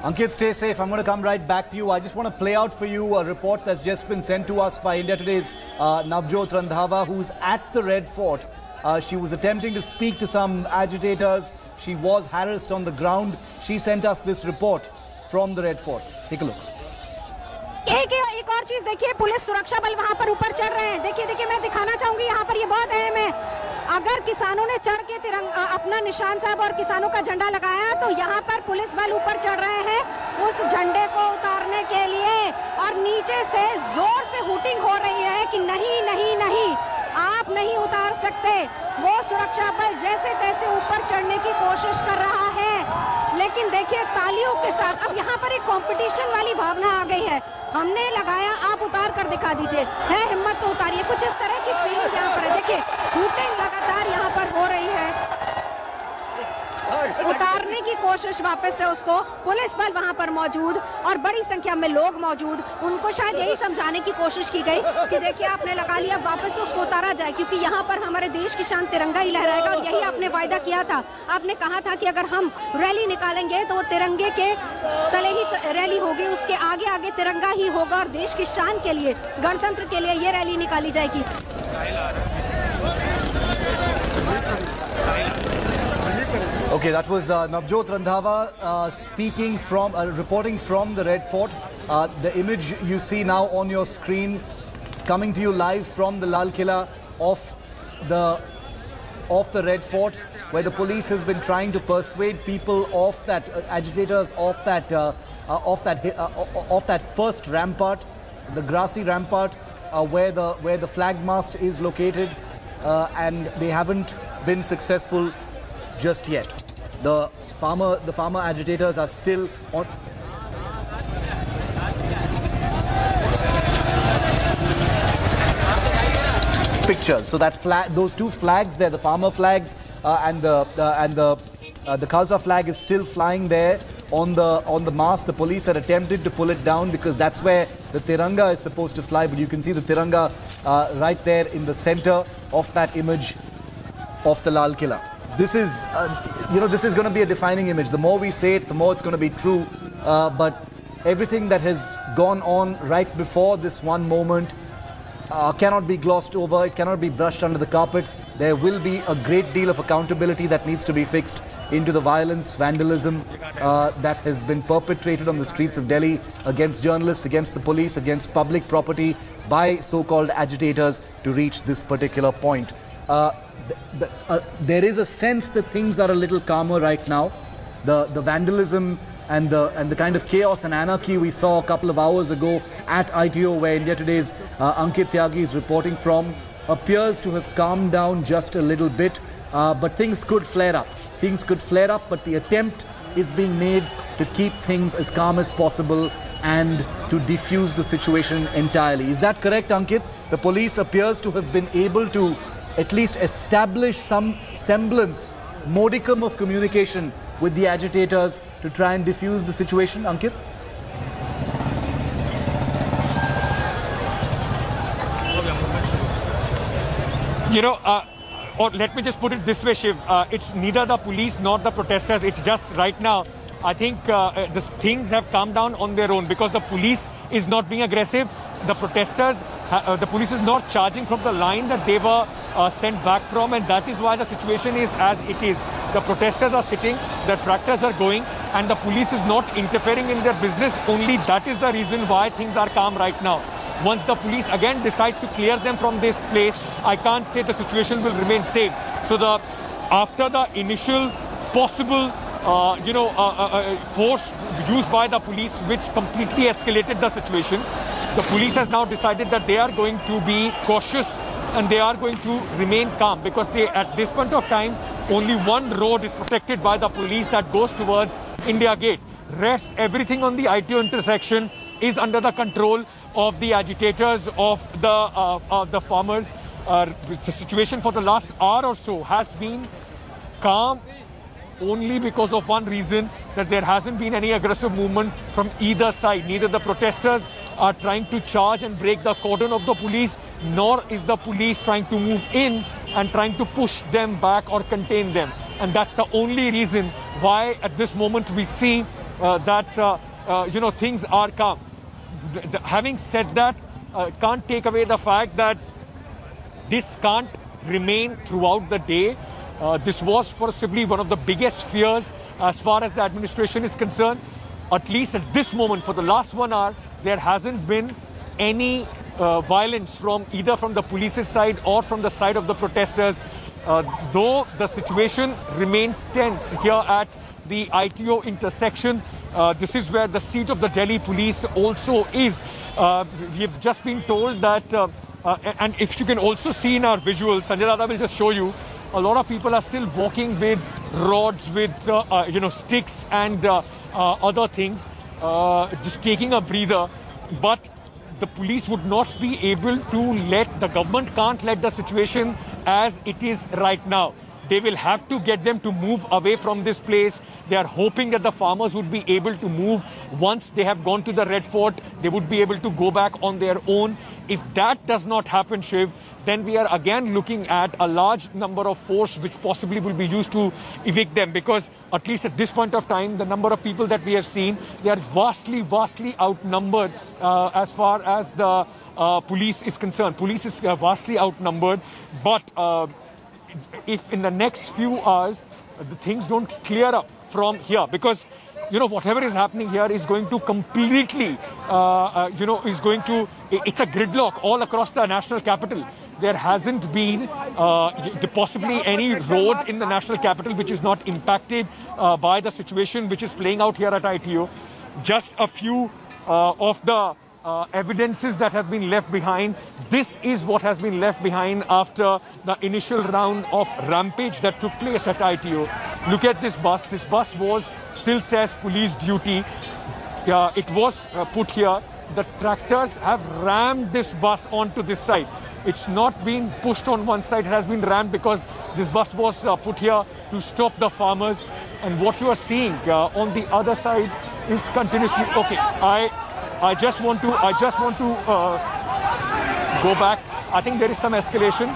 Ankit, stay safe. I'm going to come right back to you. I just want to play out for you a report that's just been sent to us by India Today's Navjot Randhawa, who's at the Red Fort. She was attempting to speak to some agitators. She was harassed on the ground. She sent us this report from the Red Fort. Take a look. एक और चीज देखिए, police सुरक्षा बल वहां पर ऊपर चढ़ रहे हैं। देखिए मैं दिखाना चाहूंगी यहाँ पर, ये बहुत अहम है। अगर किसानों ने चढ़ के तिरंगा अपना निशान साहब और किसानों का झंडा लगाया, तो यहाँ पर पुलिस बल ऊपर चढ़ रहे हैं उस झंडे को उतारने के लिए, और नीचे से जोर से हूटिंग हो रही है कि नहीं नहीं नहीं, आप नहीं उतार सकते। वो सुरक्षा बल जैसे तैसे ऊपर चढ़ने की कोशिश कर रहा है, लेकिन देखिए तालियों के साथ अब यहाँ पर एक कंपटीशन वाली भावना आ गई है। हमने लगाया, आप उतार कर दिखा दीजिए, है हिम्मत तो उतारिए। कुछ इस तरह की फीलिंग यहाँ पर है। देखिए हूटिंग लगातार यहाँ पर हो रही है, उतारने की कोशिश वापस से उसको। पुलिस बल वहां पर मौजूद और बड़ी संख्या में लोग मौजूद, उनको शायद यही समझाने की कोशिश की गई कि देखिए आपने लगा लिया, वापस उसको उतारा जाए, क्योंकि यहाँ पर हमारे देश की शान तिरंगा ही लहराएगा। और यही आपने वायदा किया था। आपने कहा था कि अगर हम रैली निकालेंगे तो वो तिरंगे के तले ही रैली होगी, उसके आगे आगे तिरंगा ही होगा, और देश की शान के लिए, गणतंत्र के लिए ये रैली निकाली जाएगी। Okay, that was Navjot Randhawa speaking from, reporting from the Red Fort. The image you see now on your screen, coming to you live from the Lal Killa of the Red Fort, where the police has been trying to persuade people of that agitators of that first rampart, the grassy rampart, where the flag mast is located, and they haven't been successful just yet. The farmer agitators are still on. Pictures. So that flag, those two flags there, the farmer flags and the Khalsa flag is still flying there on the mast. The police had attempted to pull it down because that's where the Tiranga is supposed to fly. But you can see the Tiranga right there in the center of that image of the Lal Killa. This is, this is going to be a defining image. The more we say it, the more it's going to be true. But everything that has gone on right before this one moment cannot be glossed over. It cannot be brushed under the carpet. There will be a great deal of accountability that needs to be fixed into the violence, vandalism that has been perpetrated on the streets of Delhi against journalists, against the police, against public property by so-called agitators to reach this particular point. There is a sense that things are a little calmer right now. The vandalism and the kind of chaos and anarchy we saw a couple of hours ago at ITO, where India Today's Ankit Tyagi is reporting from, appears to have calmed down just a little bit. But things could flare up. Things could flare up, but the attempt is being made to keep things as calm as possible and to defuse the situation entirely. Is that correct, Ankit? The police appears to have been able to at least establish some semblance, modicum of communication with the agitators to try and diffuse the situation, Ankit? Or let me just put it this way, Shiv, it's neither the police nor the protesters. It's just right now, I think the things have calmed down on their own because the police is not being aggressive. The protesters, the police is not charging from the line that they were sent back from, and that is why the situation is as it is. The protesters are sitting, their tractors are going, and the police is not interfering in their business. Only that is the reason why things are calm right now. Once the police again decides to clear them from this place, I can't say the situation will remain same. So after the initial possible force used by the police, which completely escalated the situation, the police has now decided that they are going to be cautious and they are going to remain calm, because at this point of time only one road is protected by the police that goes towards India Gate. Rest, everything on the ITO intersection is under the control of the agitators, of the farmers. The situation for the last hour or so has been calm only because of one reason, that there hasn't been any aggressive movement from either side. Neither the protesters are trying to charge and break the cordon of the police, nor is the police trying to move in and trying to push them back or contain them. And that's the only reason why at this moment we see that things are calm. Having said that, can't take away the fact that this can't remain throughout the day. This was possibly one of the biggest fears as far as the administration is concerned. At least at this moment, for the last 1 hour, there hasn't been any violence from either from the police's side or from the side of the protesters. Though the situation remains tense here at the ITO intersection. This is where the seat of the Delhi police also is. We have just been told that, and if you can also see in our visuals, Sanjay Dada will just show you, a lot of people are still walking with rods, with sticks and other things, just taking a breather. But the police would not be able to the government can't let the situation as it is right now. They will have to get them to move away from this place. They are hoping that the farmers would be able to move. Once they have gone to the Red Fort, they would be able to go back on their own. If that does not happen, Shiv, then we are again looking at a large number of force which possibly will be used to evict them, because at least at this point of time, the number of people that we have seen, they are vastly outnumbered as far as the police is concerned. Police is vastly outnumbered, but if in the next few hours the things don't clear up from here, because whatever is happening here is going to completely it's a gridlock all across the national capital. There hasn't been possibly any road in the national capital which is not impacted by the situation which is playing out here at ITO. Just a few of the evidences that have been left behind. This is what has been left behind after the initial round of rampage that took place at ITO. Look at this bus. This bus still says police duty. It was put here. The tractors have rammed this bus onto this side. It's not been pushed on one side. It has been rammed because this bus was put here to stop the farmers. And what you are seeing on the other side is continuously. Okay, I just want to go back. I think there is some escalation.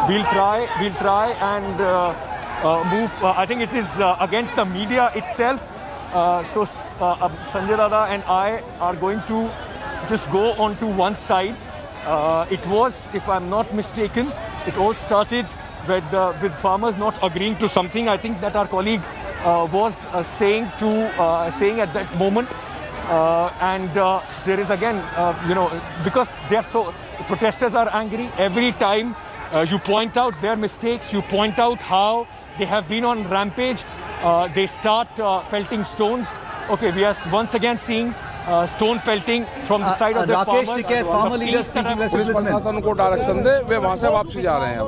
We'll try and move. I think it is against the media itself. So Sanjay Dada and I are going to just go on to one side. It was, if I'm not mistaken, it all started with farmers not agreeing to something. I think that our colleague was saying at that moment, and there is again, because protesters are angry every time. You point out their mistakes. You point out how they have been on rampage. They start pelting stones. Okay, we are once again seeing stone pelting from the side of the farmers. Rakesh Tikait, farmer leader speaking. Let's listen. प्रशासन को direction दे, वे वहाँ से वापसी जा रहे हैं।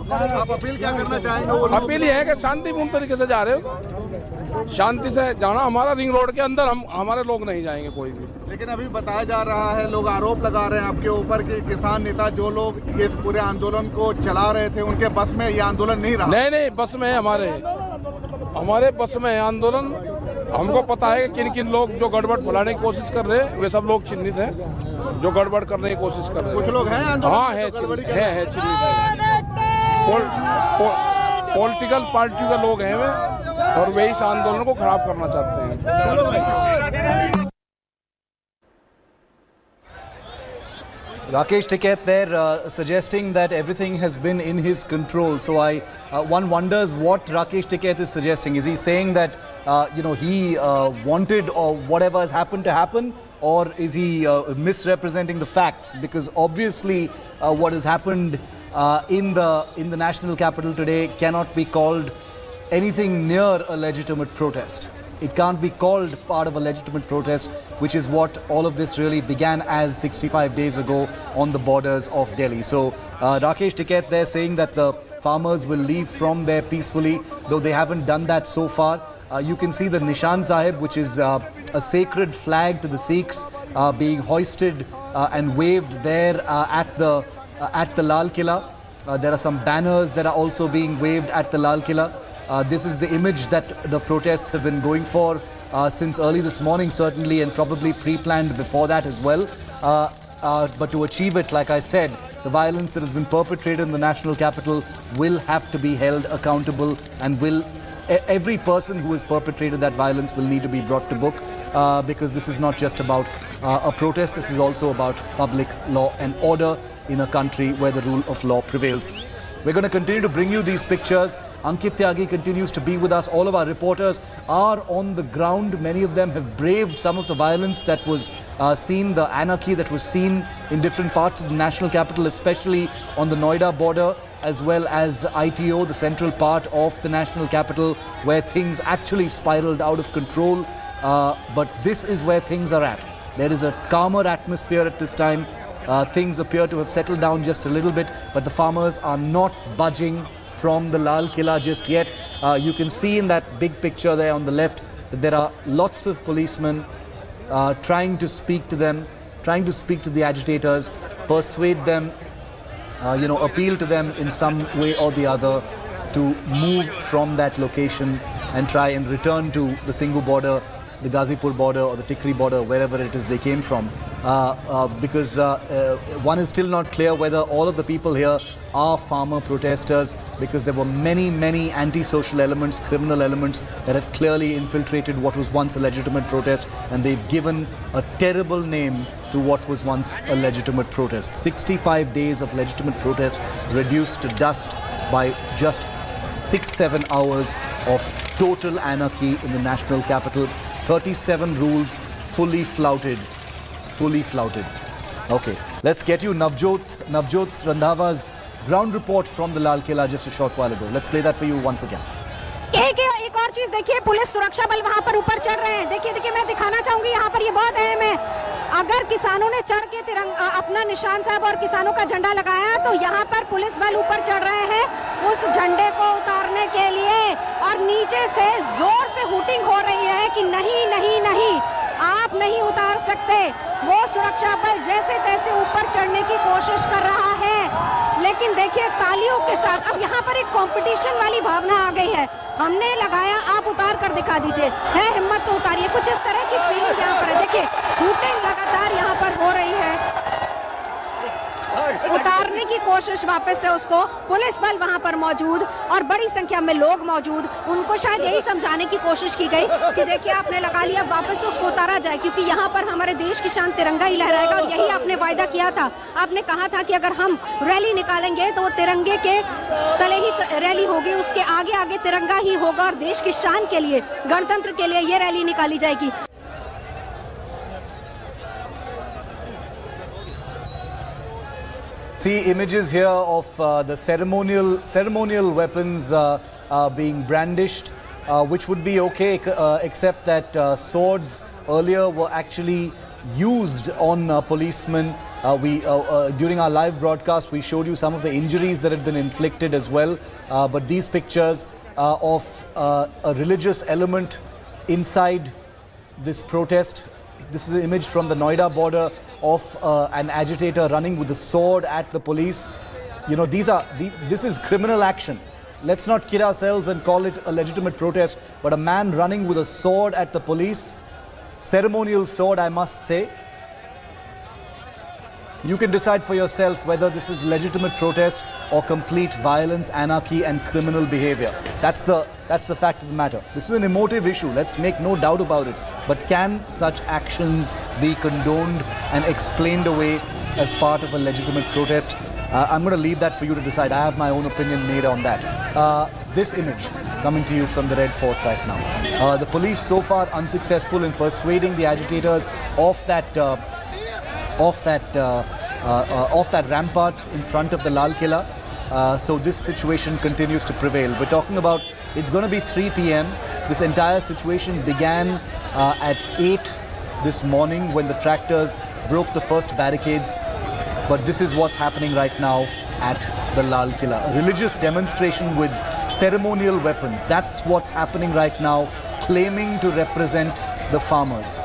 आप appeal क्या करना चाहेंगे? अपील ये है कि शांतिपूर्ण तरीके से जा रहे हो, शांति से जाना। हमारा रिंग रोड के अंदर हमारे लोग नहीं जाएंगे कोई भी। लेकिन अभी बताया जा रहा है, लोग आरोप लगा रहे हैं आपके ऊपर कि किसान नेता जो लोग ये पूरे आंदोलन को चला रहे थे, उनके बस में ये आंदोलन नहीं रहा। नहीं, बस में है, हमारे बस में है आंदोलन। हमको पता है कि किन लोग जो गड़बड़ फैलाने की कोशिश कर रहे हैं, वे सब लोग चिन्हित हैं जो गड़बड़ करने की कोशिश कर रहे हैं। कुछ लोग हैं आंदोलन? हाँ, है चिन्हित है। पॉलिटिकल पार्टी के लोग हैं वे, और वे इस आंदोलन को खराब करना चाहते हैं। Rakesh Tikait there suggesting that everything has been in his control. So one wonders what Rakesh Tikait is suggesting. Is he saying that he wanted or whatever has happened to happen, or is he misrepresenting the facts? Because obviously what has happened in the national capital today cannot be called anything near a legitimate protest. It can't be called part of a legitimate protest, which is what all of this really began as 65 days ago on the borders of Delhi. So Rakesh Tikait there saying that the farmers will leave from there peacefully, though they haven't done that so far. You can see the Nishan Sahib, which is a sacred flag to the Sikhs, being hoisted and waved there at the Lal Killa. There are some banners that are also being waved at the Lal Killa. This is the image that the protests have been going for since early this morning, certainly, and probably pre-planned before that as well. But to achieve it, like I said, the violence that has been perpetrated in the national capital will have to be held accountable and will every person who has perpetrated that violence will need to be brought to book, because this is not just about a protest, this is also about public law and order in a country where the rule of law prevails. We're going to continue to bring you these pictures. Ankit Tyagi continues to be with us. All of our reporters are on the ground. Many of them have braved some of the violence that was seen, the anarchy that was seen in different parts of the national capital, especially on the Noida border, as well as ITO, the central part of the national capital, where things actually spiraled out of control. But this is where things are at. There is a calmer atmosphere at this time. Things appear to have settled down just a little bit, but the farmers are not budging from the Lal Killa just yet. You can see in that big picture there on the left that there are lots of policemen trying to speak to them, trying to speak to the agitators, persuade them, appeal to them in some way or the other to move from that location and try and return to the Singhu border, the Ghazipur border or the Tikri border, wherever it is they came from, because one is still not clear whether all of the people here are farmer protesters, because there were many anti-social elements, criminal elements that have clearly infiltrated what was once a legitimate protest, and they've given a terrible name to what was once a legitimate protest. 65 days of legitimate protest reduced to dust by just 6-7 hours of total anarchy in the national capital. 37 rules fully flouted. Okay, let's get you Navjot Randhava's ground report from the Lal Killa just a short while ago. Let's play that for you once again. एक और चीज देखिए, police सुरक्षा बल वहां पर ऊपर चढ़ रहे हैं. देखिए मैं दिखाना चाहूंगी, यहाँ पर ये बहुत अहम है. अगर किसानों ने चढ़ के तिरंगा अपना निशान साहब और किसानों का झंडा लगाया, तो यहाँ पर पुलिस बल ऊपर चढ़ रहे हैं उस झंडे को उतारने के लिए, और नीचे से जोर से हूटिंग हो रही है कि नहीं आप नहीं उतार सकते. वो सुरक्षा बल जैसे तैसे ऊपर चढ़ने की कोशिश कर रहा है, लेकिन देखिए तालियों के साथ अब यहाँ पर एक कंपटीशन वाली भावना आ गई है. हमने लगाया, आप उतार कर दिखा दीजिए, है हिम्मत तो उतारिए. कुछ इस तरह की फीलिंग यहाँ पर है. देखिए हूटिंग लगातार यहाँ पर हो रही है. उतारने की कोशिश वापस से उसको, पुलिस बल वहां पर मौजूद और बड़ी संख्या में लोग मौजूद, उनको शायद यही समझाने की कोशिश की गई कि देखिए आपने लगा लिया, वापस से उसको उतारा जाए, क्योंकि यहाँ पर हमारे देश की शान तिरंगा ही लहराएगा. और यही आपने वायदा किया था. आपने कहा था कि अगर हम रैली निकालेंगे तो वो तिरंगे के तले ही रैली होगी, उसके आगे तिरंगा ही होगा, और देश की शान के लिए, गणतंत्र के लिए ये रैली निकाली जाएगी. See images here of the ceremonial weapons being brandished, which would be okay, except that swords earlier were actually used on policemen. During our live broadcast, we showed you some of the injuries that had been inflicted as well. But these pictures of a religious element inside this protest. This is an image from the Noida border of an agitator running with a sword at the police. This is criminal action. Let's not kid ourselves and call it a legitimate protest, but a man running with a sword at the police, ceremonial sword, I must say. You can decide for yourself whether this is legitimate protest or complete violence, anarchy and criminal behavior. That's the fact of the matter. This is an emotive issue, let's make no doubt about it. But can such actions be condoned and explained away as part of a legitimate protest? I'm going to leave that for you to decide. I have my own opinion made on that. This image coming to you from the Red Fort right now. The police so far unsuccessful in persuading the agitators off that rampart in front of the Lal Killa. So this situation continues to prevail. We're talking about, it's going to be 3 p.m. This entire situation began at 8 this morning when the tractors broke the first barricades. But this is what's happening right now at the Lal Killa. A religious demonstration with ceremonial weapons. That's what's happening right now, claiming to represent the farmers.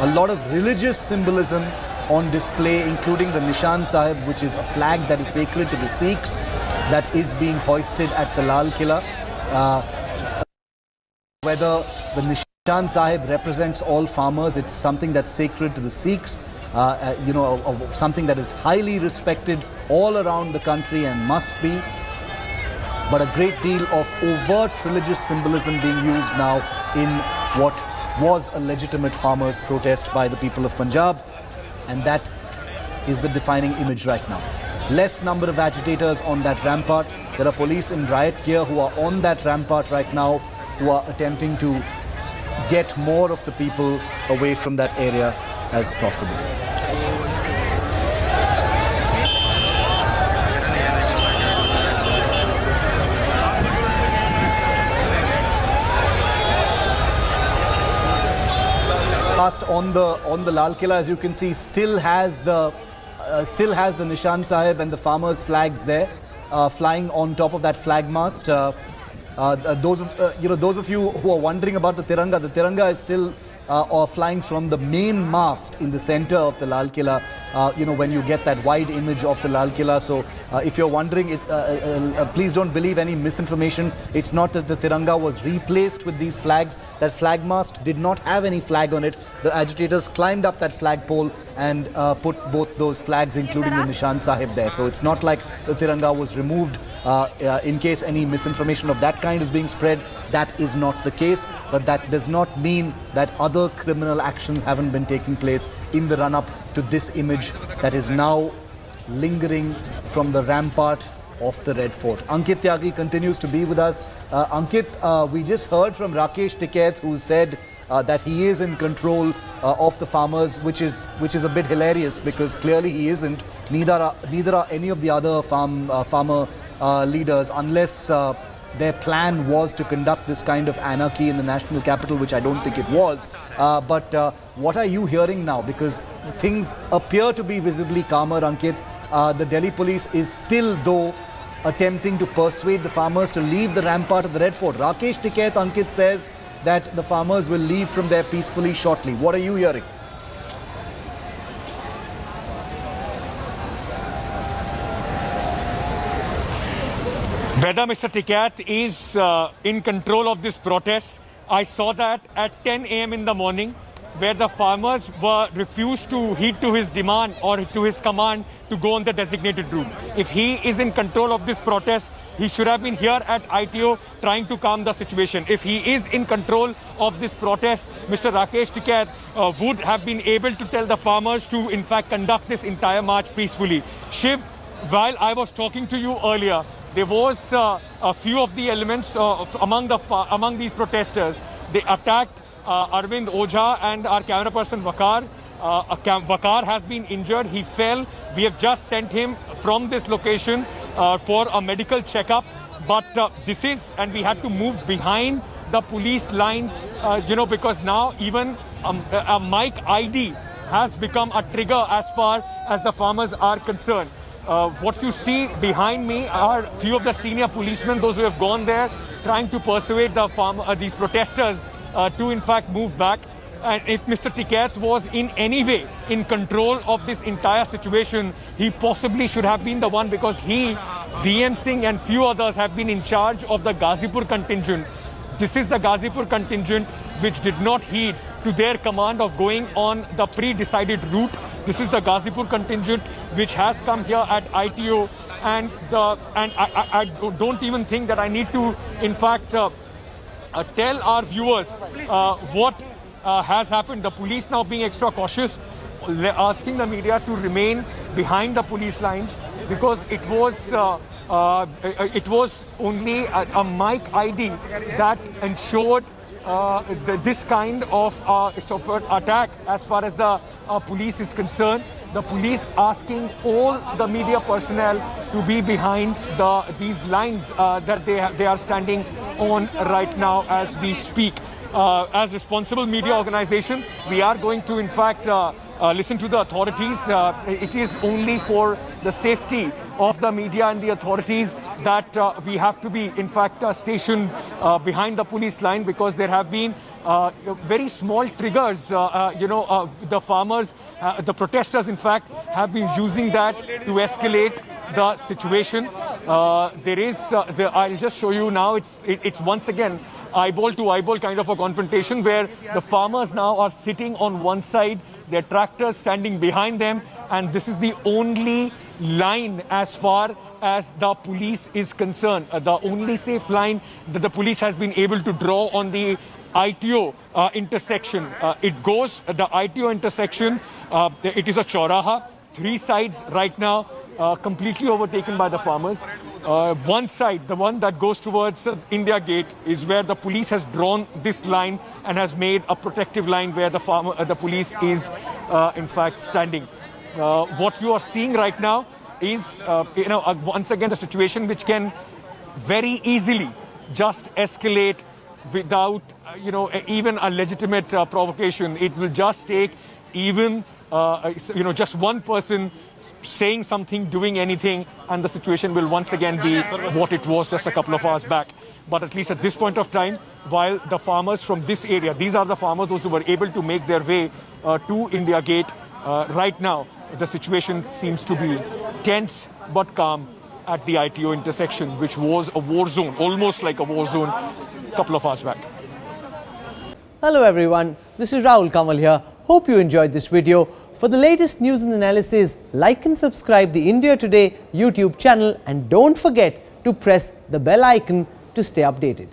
A lot of religious symbolism on display, including the Nishan Sahib, which is a flag that is sacred to the Sikhs, that is being hoisted at the Lal Killa. Whether the Nishan Sahib represents all farmers, it's something that's sacred to the Sikhs, something that is highly respected all around the country and must be. but a great deal of overt religious symbolism being used now in what was a legitimate farmers' protest by the people of Punjab, and that is the defining image right now. Less number of agitators on that rampart. There are police in riot gear who are on that rampart right now, who are attempting to get more of the people away from that area as possible. Past on the Lal Killa, as you can see, still has the Nishan Sahib and the farmers' flags there, flying on top of that flag mast. Those of you who are wondering about the Tiranga is still flying from the main mast in the center of the Lal Killa. When you get that wide image of the Lal Killa. So if you're wondering, please don't believe any misinformation. It's not that the Tiranga was replaced with these flags. That flag mast did not have any flag on it. The agitators climbed up that flagpole and put both those flags, including the Nishan Sahib, there. So it's not like the Tiranga was removed. In case any misinformation of that kind is being spread, that is not the case. But that does not mean that other criminal actions haven't been taking place in the run-up to this image that is now lingering from the rampart of the Red Fort. Ankit Tyagi continues to be with us. Ankit, we just heard from Rakesh Tikait, who said that he is in control of the farmers, which is a bit hilarious because clearly he isn't. Neither are any of the other farmer leaders, unless their plan was to conduct this kind of anarchy in the national capital, which I don't think it was. But what are you hearing now? Because things appear to be visibly calmer, Ankit. The Delhi police is still, though, attempting to persuade the farmers to leave the rampart of the Red Fort. Rakesh Tikait, Ankit, says that the farmers will leave from there peacefully shortly. What are you hearing? Whether Mr. Tikait is in control of this protest, I saw that at 10 a.m. in the morning, where the farmers refused to heed to his demand or to his command to go on the designated route. If he is in control of this protest, he should have been here at ITO trying to calm the situation. If he is in control of this protest, Mr. Rakesh Tikait would have been able to tell the farmers to, in fact, conduct this entire march peacefully. Shiv, while I was talking to you earlier, there was a few of the elements among these protesters. They attacked Arvind Ojha and our camera person Vakar. Vakar has been injured. He fell. We have just sent him from this location for a medical checkup. But and we had to move behind the police lines, because now even a mic ID has become a trigger as far as the farmers are concerned. What you see behind me are few of the senior policemen, those who have gone there, trying to persuade these protesters to in fact move back. And if Mr. Tikait was in any way in control of this entire situation, he possibly should have been the one, because he, VM Singh and few others have been in charge of the Ghazipur contingent. This is the Ghazipur contingent which did not heed to their command of going on the pre-decided route. This is the Ghazipur contingent which has come here at ITO, and I don't even think that I need to, in fact, tell our viewers what has happened. The police now being extra cautious, asking the media to remain behind the police lines, because it was only a mic ID that ensured this kind of attack as far as the police is concerned. The police asking all the media personnel to be behind these lines that they are standing on right now as we speak. As responsible media organization, we are going to in fact listen to the authorities. It is only for the safety of the media and the authorities that we have to be in fact stationed behind the police line, because there have been very small triggers. The farmers, the protesters in fact have been using that to escalate the situation. I'll just show you now. It's once again eyeball to eyeball kind of a confrontation, where the farmers now are sitting on one side, their tractors standing behind them, and this is the only line as far as the police is concerned, the only safe line that the police has been able to draw on the ITO intersection. It goes, the ITO intersection, it is a chauraha, 3 sides right now completely overtaken by the farmers. One side, the one that goes towards India Gate, is where the police has drawn this line and has made a protective line where the police is in fact standing. What you are seeing right now is, once again, the situation which can very easily just escalate without, even a legitimate provocation. It will just take even, just one person saying something, doing anything, and the situation will once again be what it was just a couple of hours back. But at least at this point of time, while the farmers from this area, these are the farmers, those who were able to make their way to India Gate, right now, the situation seems to be tense but calm at the ITO intersection, which was a war zone, almost like a war zone, a couple of hours back. Hello everyone, this is Rahul Kamal here. Hope you enjoyed this video. For the latest news and analysis, like and subscribe the India Today YouTube channel, and don't forget to press the bell icon to stay updated.